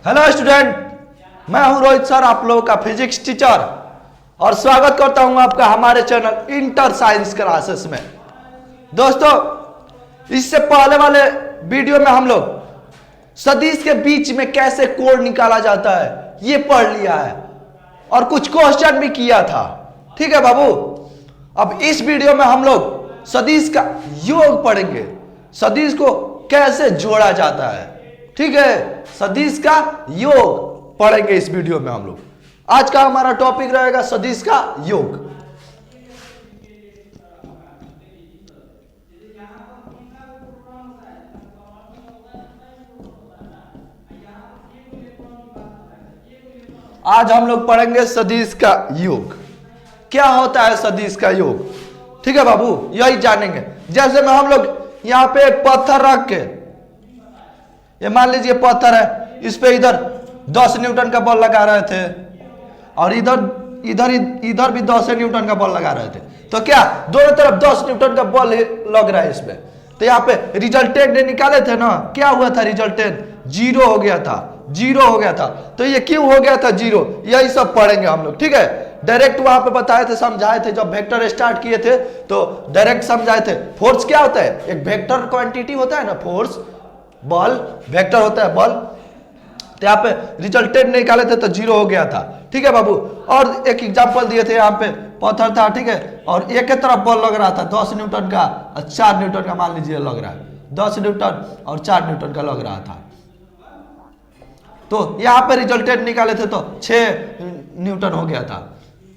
Hello student, मैं हूं Rohit sir, आप लोगों का फिजिक्स टीचर, और स्वागत करता हूं आपका हमारे चैनल इंटर साइंस क्लासेस में। दोस्तों, इससे पहले वाले वीडियो में हम लोग सदिश के बीच में कैसे कोण निकाला जाता है ये पढ़ लिया है और कुछ क्वेश्चन भी किया था। ठीक है बाबू, अब इस वीडियो में हम लोग सदिश का योग पढ़ेंगे, सदिश को कैसे जोड़ा जाता है। ठीक है, सदिश का योग पढ़ेंगे इस वीडियो में हम लोग। आज का हमारा टॉपिक रहेगा सदिश का योग। आज हम लोग पढ़ेंगे सदिश का योग। क्या होता है सदिश का योग? ठीक है बाबू, यही जानेंगे। जैसे में हम लोग यहां पे एक पत्थर रख के, ये मान लीजिए पत्थर है, इस पे इधर 10 न्यूटन का बल लगा रहे थे और इधर भी 10 न्यूटन का बल लगा रहे थे, तो क्या दोनों तरफ 10 न्यूटन का बल लग रहा है इस पे। तो यहाँ पे रिजल्टेंट निकाले थे ना, क्या हुआ था? रिजल्टेंट जीरो हो गया था। तो ये क्यों हो गया था जीरो, यही सब पढ़ेंगे हम लोग। ठीक है, डायरेक्ट वहां पे बताए थे, समझाए थे। जब वेक्टर स्टार्ट किए थे तो डायरेक्ट समझाए थे। फोर्स क्या होता है? एक वेक्टर क्वांटिटी होता है ना, फोर्स, बल, वेक्टर होता है बल। तो यहाँ पे रिजल्टेंट निकाले थे तो जीरो हो गया था। ठीक है बाबू, और एक एग्जांपल दिए थे, यहाँ पे पत्थर था, ठीक है, और एक ही तरफ बल लग रहा था 10 न्यूटन का और 4 न्यूटन का, मान लीजिए लग रहा है 10 न्यूटन और 4 न्यूटन का लग रहा था। तो यहाँ पे रिजल्टेंट निकाले थे तो 6 न्यूटन हो गया था।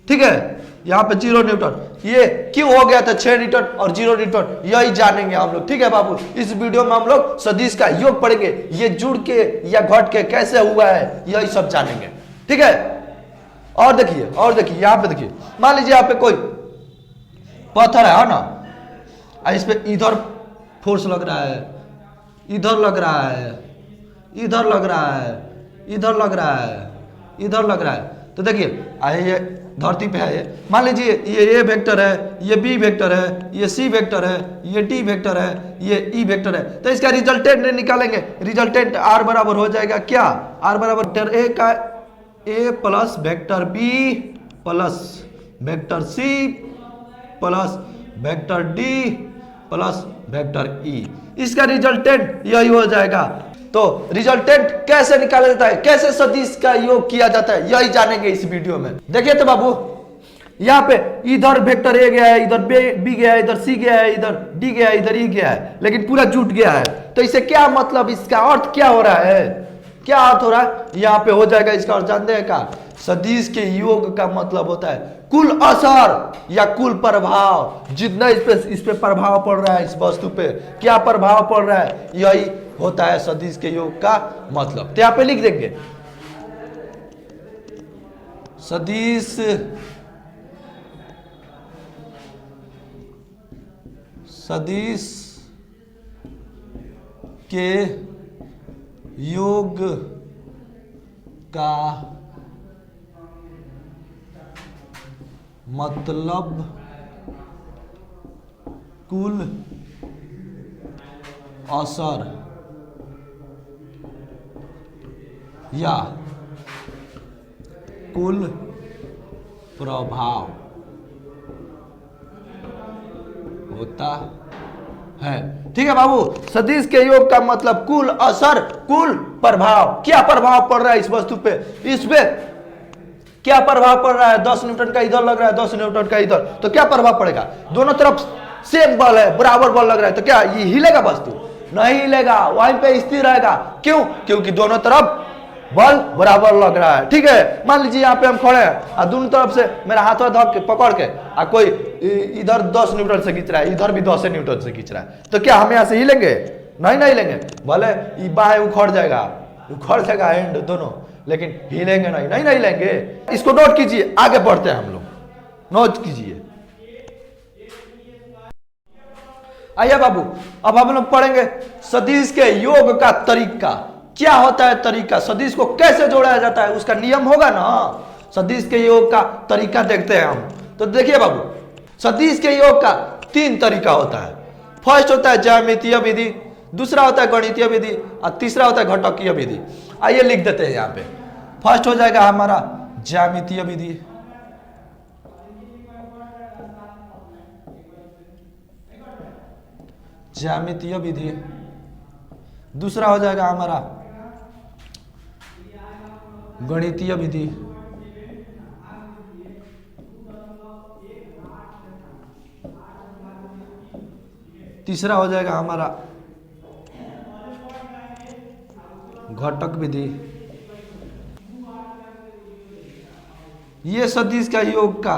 ठीक है, यहाँ पे 0 न्यूटन। ये क्यों हो गया था 6 न्यूटन और 0 न्यूटन, यही जानेंगे हम लोग। ठीक है बाबू, इस वीडियो में हम लोग सदिश का योग पढ़ेंगे, ये जुड़ के या घट के कैसे हुआ है यही सब जानेंगे। ठीक है, और देखिए यहाँ पे देखिए, मान लीजिए यहाँ पे कोई पत्थर है ना, इस पे इधर फोर्स लग रहा है, इधर लग रहा है, इधर लग रहा है, इधर लग रहा है, इधर लग रहा है। तो देखिए ये धरती पे है, मान लीजिए ये ए वेक्टर है, ये बी वेक्टर है, ये सी वेक्टर है, ये डी वेक्टर है, ये ई वेक्टर है। तो इसका रिजल्टेंट निकालेंगे। रिजल्टेंट आर बराबर हो जाएगा क्या? आर बराबर वेक्टर ए का A plus vector B plus vector C plus vector D plus vector E. इसका रिजल्टेंट यही हो जाएगा। तो रिजल्टेंट कैसे निकाला जाता है, कैसे सदिश का योग किया जाता है, यही जानेंगे इस वीडियो में। देखिए तो बाबू, यहाँ पे इधर वेक्टर ए गया है, इधर बी गया है, इधर सी गया है, इधर डी गया है, इधर ई गया है, लेकिन पूरा जुट गया है। तो इसे क्या मतलब, इसका अर्थ क्या हो रहा है? क्या अर्थ हो रहा है यहाँ पे हो जाएगा? इसका अर्थ जानते हैं का? सदिश के योग का मतलब होता है कुल असर या कुल प्रभाव, जितना इस पे प्रभाव पड़ रहा है, इस वस्तु पे क्या प्रभाव पड़ रहा है, यही होता है सदिश के योग का मतलब। तो यहाँ पे लिख देंगे सदिश के योग का मतलब कुल असर या कुल प्रभाव होता है। ठीक है बाबू, सदिश के योग का मतलब कुल असर, कुल प्रभाव। क्या प्रभाव पड़ रहा है इस वस्तु पे, इस पे क्या प्रभाव पड़ रहा है? 10 न्यूटन का इधर लग रहा है, 10 न्यूटन का इधर, तो क्या प्रभाव पड़ेगा? दोनों तरफ सेम बल है, बराबर बल लग रहा है, तो क्या ये हिलेगा वस्तु? नहीं हिलेगा, वहीं पे स्थिर रहेगा। क्यों? क्योंकि दोनों तरफ बल बराबर लग रहा है। ठीक है, मान लीजिए यहाँ पे हम खड़े हैं और दोनों तरफ से मेरा हाथ धर के पकड़ के और कोई इधर 10 न्यूटन से खींच रहा है, इधर भी 10 न्यूटन से खींच रहा है, तो क्या हम यहाँ से हिलेंगे? नहीं हिलेंगे। भले ये बाएं उखड़ जाएगा हैंड दोनों, लेकिन हिलेंगे नहीं हिलेंगे। इसको नोट कीजिए, आगे बढ़ते हैं हम लोग, नोट कीजिए। आइए बाबू, अब हम लोग पढ़ेंगे सदिश के योग का तरीका। क्या होता है तरीका, सदिश को कैसे जोड़ा जाता है, उसका नियम होगा ना। सदिश के योग का तरीका देखते हैं हम। तो देखिए बाबू, सदिश के योग का 3 तरीका होता है। फर्स्ट होता है ज्यामितीय विधि, दूसरा होता है गणितीय विधि और तीसरा होता है घटकीय विधि। आइए लिख देते हैं यहाँ पे। फर्स्ट हो जाएगा हमारा ज्यामितीय विधि, ज्यामितीय विधि। दूसरा हो जाएगा हमारा गणितीय विधि। तीसरा हो जाएगा हमारा घटक विधि। ये सदिश का योग का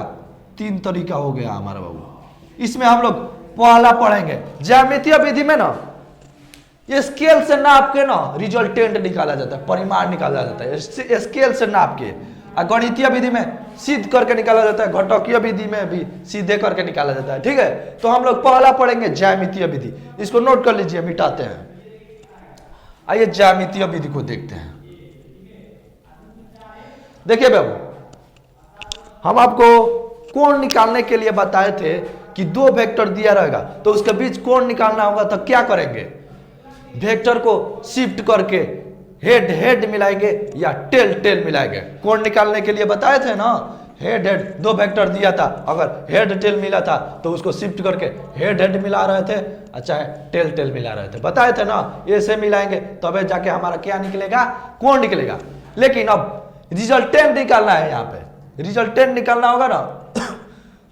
3 तरीका हो गया हमारा बाबू। इसमें हम लोग पहला पढ़ेंगे ज्यामितीय विधि में ना ये स्केल से नाप के ना रिजल्टेंट निकाला जाता है, परिमाण निकाला जाता है स्केल से नाप के। और गणितीय विधि में सिद्ध करके निकाला जाता है, घटकीय विधि में भी सीधे करके निकाला जाता है। ठीक है, तो हम लोग पहला पढ़ेंगे ज्यामितीय विधि। इसको नोट कर लीजिए, मिटाते हैं। आइए ज्यामितीय विधि को देखते हैं। देखिए बाबू, हम आपको कोण निकालने के लिए बताए थे कि 2 वेक्टर दिया रहेगा तो उसके बीच कोण निकालना होगा। तो क्या करेंगे, वेक्टर को शिफ्ट करके हेड हेड मिलाएंगे या टेल टेल मिलाएंगे। कोण निकालने के लिए बताए थे ना, हेड हेड 2 वेक्टर दिया था, अगर हेड टेल मिला था तो उसको शिफ्ट करके हेड हेड मिला रहे थे, अच्छा टेल टेल मिला रहे थे, बताए थे ना। ऐसे मिलाएंगे तबे जाके हमारा क्या निकलेगा, कोण निकलेगा। लेकिन अब रिजल्टेंट निकालना है, यहाँ पे रिजल्टेंट निकालना होगा ना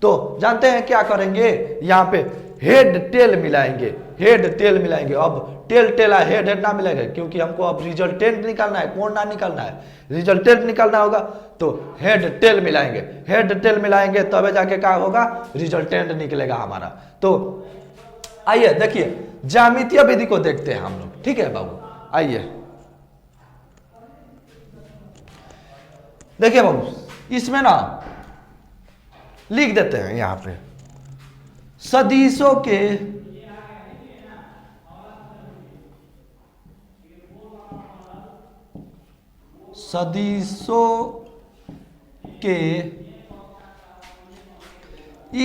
तो जानते हैं क्या करेंगे, यहाँ पे हेड टेल मिलाएंगे, हेड टेल मिलाएंगे। अब टेल टेल हेड हेड ना मिलेगा क्योंकि हमको अब रिजल्टेंट निकालना है, कोण ना निकालना है। रिजल्टेंट निकालना होगा तो हेड टेल मिलाएंगे, हेड टेल मिलाएंगे तबे जाके क्या होगा, रिजल्टेंट निकलेगा हमारा। तो आइए देखिए ज्यामितीय विधि को देखते हैं हम लोग। ठीक है बाबू, आइए देखिए बाबू, इसमें ना लिख देते हैं यहां पे सदिशों के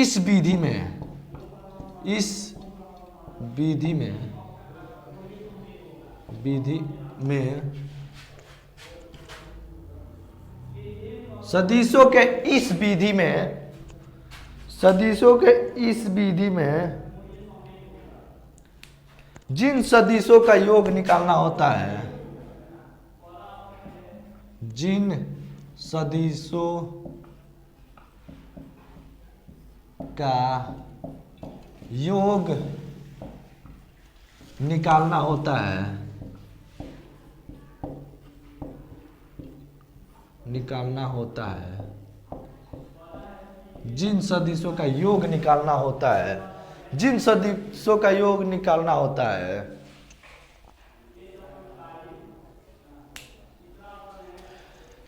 इस विधि में सदिशों के इस विधि में जिन सदिशों का योग निकालना होता है, जिन सदिशों का योग निकालना होता है, जिन सदिशों का योग निकालना होता है, जिन सदिशों का योग निकालना होता है,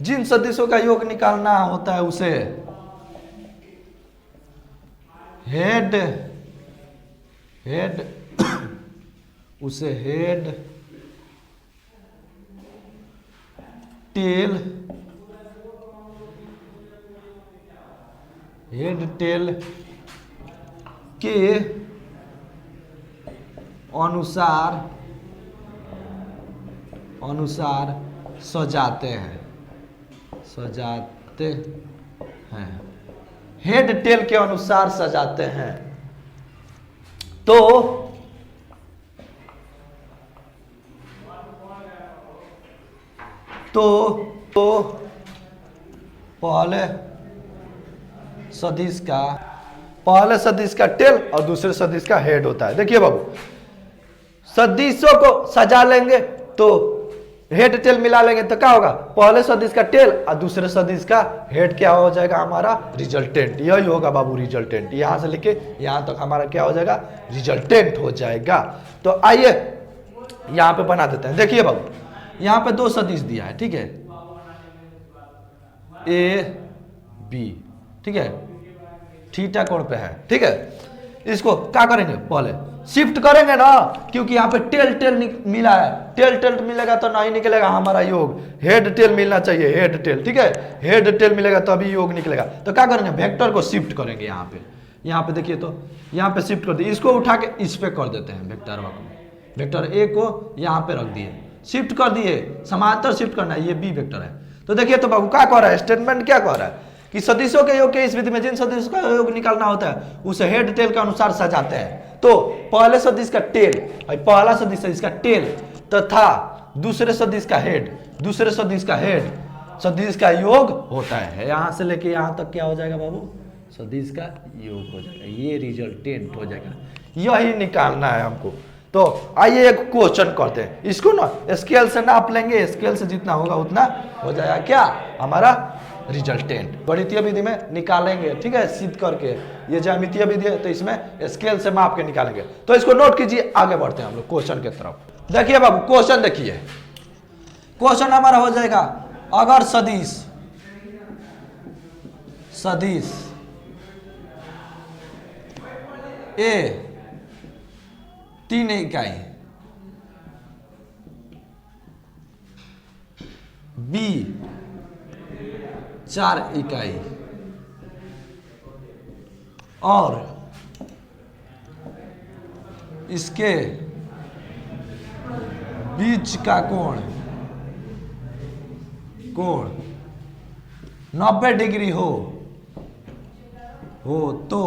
जिन सदिशों का योग निकालना होता है उसे हेड टेल के अनुसार सजाते हैं, हेड टेल के अनुसार सजाते हैं। तो पहले सदिश का टेल और दूसरे सदिश का हेड होता है। देखिए बाबू, सदिशों को सजा लेंगे तो हेड टेल मिला लेंगे तो क्या होगा, पहले सदिश का टेल और दूसरे सदिश का हेड क्या हो जाएगा हमारा, रिजल्टेंट। यही होगा बाबू रिजल्टेंट। यहां से लेके यहां तक हमारा क्या हो जाएगा, रिजल्टेंट हो जाएगा। तो आइए यहां पे बना देते हैं। देखिए बाबू, यहां पे 2 सदिश दिया है, ठीक है, ए बी, ठीक है, थीटा कोण पे है, ठीक है। इसको क्या करेंगे, पहले शिफ्ट करेंगे ना, क्योंकि यहाँ पे टेल टेल मिला है, टेल टेल मिलेगा तो नहीं निकलेगा हमारा योग, हेड टेल मिलना चाहिए, हेड टेल, ठीक है, हेड टेल मिलेगा तो अभी योग निकलेगा। तो क्या करेंगे, वेक्टर को शिफ्ट करेंगे। यहाँ पे देखिए, तो यहाँ पे शिफ्ट कर दिए, इसको उठा के इस पे कर देते हैं वेक्टर ए को यहाँ पे रख दिए, शिफ्ट कर दिए, समांतर शिफ्ट करना है, ये बी वेक्टर है। तो देखिए तो बाबू क्या कह रहा है, स्टेटमेंट क्या कह रहा है कि सदिशों के योग के इस विधि में जिन सदिशों का योग निकालना होता है उसे हेड टेल के अनुसार सजाते हैं। तो पहले सदिश का टेल, पहला सदिश है इसका टेल तथा दूसरे सदिश का हेड, दूसरे सदिश का हेड, सदिश का योग होता है। यहां से लेके यहां तक क्या हो जाएगा बाबू, सदिश का योग हो जाएगा, ये रिजल्टेंट हो जाएगा, यही निकालना है हमको। तो आइए एक क्वेश्चन करते हैं, इसको ना स्केल से नाप लेंगे, स्केल से जितना होगा उतना हो जाएगा क्या हमारा रिजल्टेंट। गणितीय विधि में निकालेंगे, ठीक है, सिद्ध करके। ये ज्यामितीय विधि है तो इसमें स्केल से माप के निकालेंगे। तो इसको नोट कीजिए, आगे बढ़ते हैं हम लोग क्वेश्चन के तरफ। देखिए बाबू क्वेश्चन देखिए, क्वेश्चन हमारा हो जाएगा अगर सदिश ए 3 इकाई, बी 4 इकाई और इसके बीच का कोण 90 डिग्री हो तो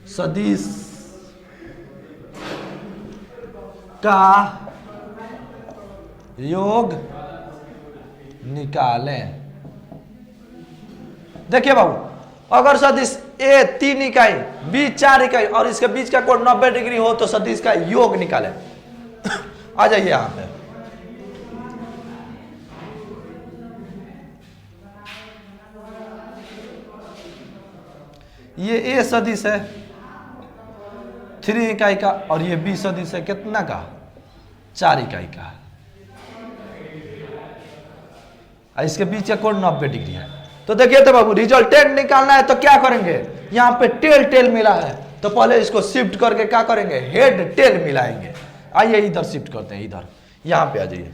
सदिश का योग निकालें। देखिए बाबू, अगर सदिश ए 3 इकाई, बी 4 इकाई और इसके बीच का कोण 90 डिग्री हो तो सदिश का योग निकालें। आ जाइए यहां पे, ये ए सदिश है 3 इकाई का और ये बी सदिश है कितना का, 4 इकाई का, इसके बीच का कोण 90 डिग्री है। तो देखिए तो बाबू रिजल्टेंट निकालना है तो क्या करेंगे, यहां पे टेल टेल मिला है तो पहले इसको शिफ्ट करके क्या करेंगे, हेड टेल मिलाएंगे। आइए इधर शिफ्ट करते हैं, इधर यहां पे आ जाइए,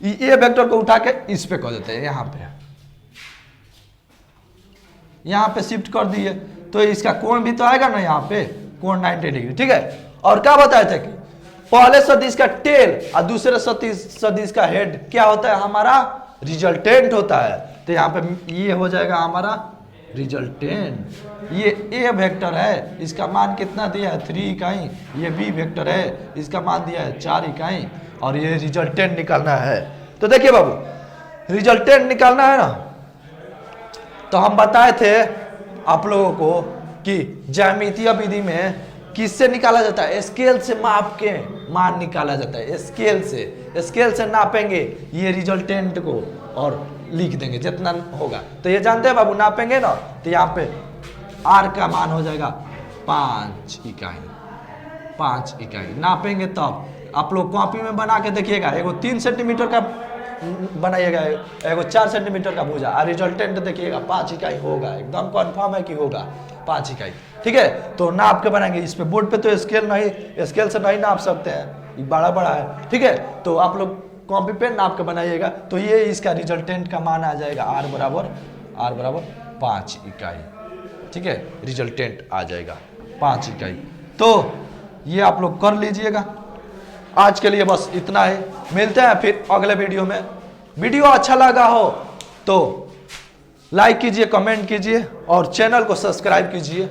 ये वेक्टर को उठा के इस पे कर देते हैं, यहां पे शिफ्ट कर दिए तो इसका कोण भी तो आएगा ना, यहाँ पे कोण 90 डिग्री, ठीक है। और क्या बताए थे कि पहले सदिश का टेल और दूसरे सदिश का हेड क्या होता है, हमारा रिजल्टेंट होता है। तो यहाँ पे ये हो जाएगा हमारा रिजल्टेंट। ये ए वेक्टर है, इसका मान कितना दिया है 3 इकाई, ये बी वेक्टर है, इसका मान दिया है 4 इकाई और ये रिजल्टेंट निकालना है। तो देखिए बाबू रिजल्टेंट निकालना है ना, तो हम बताए थे आप लोगों को कि ज्यामितीय विधि में किससे निकाला जाता है, स्केल से माप के मान निकाला जाता है। स्केल से नापेंगे ये रिजल्टेंट को और लिख देंगे जितना होगा। तो ये जानते हैं बाबू, नापेंगे ना तो यहाँ पे आर का मान हो जाएगा 5 इकाई नापेंगे। तब आप लोग कॉपी में बना के देखिएगा, एगो 3 सेंटीमीटर का बनाइएगा, एगो 4 सेंटीमीटर का भुजा, और रिजल्टेंट देखिएगा 5 इकाई होगा, एकदम कंफर्म है कि होगा 5 इकाई, ठीक है। तो नाप के बनाएंगे, इस पे बोर्ड पे तो स्केल से नहीं नाप सकते हैं, ये बड़ा है, ठीक है। तो आप लोग कॉपी पे नाप के बनाइएगा, तो ये इसका रिजल्टेंट का मान आ जाएगा आर बराबर 5 इकाई, ठीक है। रिजल्टेंट आ जाएगा 5 इकाई। तो ये आप लोग कर लीजिएगा। आज के लिए बस इतना ही, मिलते हैं फिर अगले वीडियो में। वीडियो अच्छा लगा हो तो लाइक कीजिए, कमेंट कीजिए और चैनल को सब्सक्राइब कीजिए।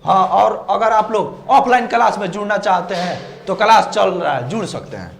हाँ, और अगर आप लोग ऑफलाइन क्लास में जुड़ना चाहते हैं तो क्लास चल रहा है, जुड़ सकते हैं।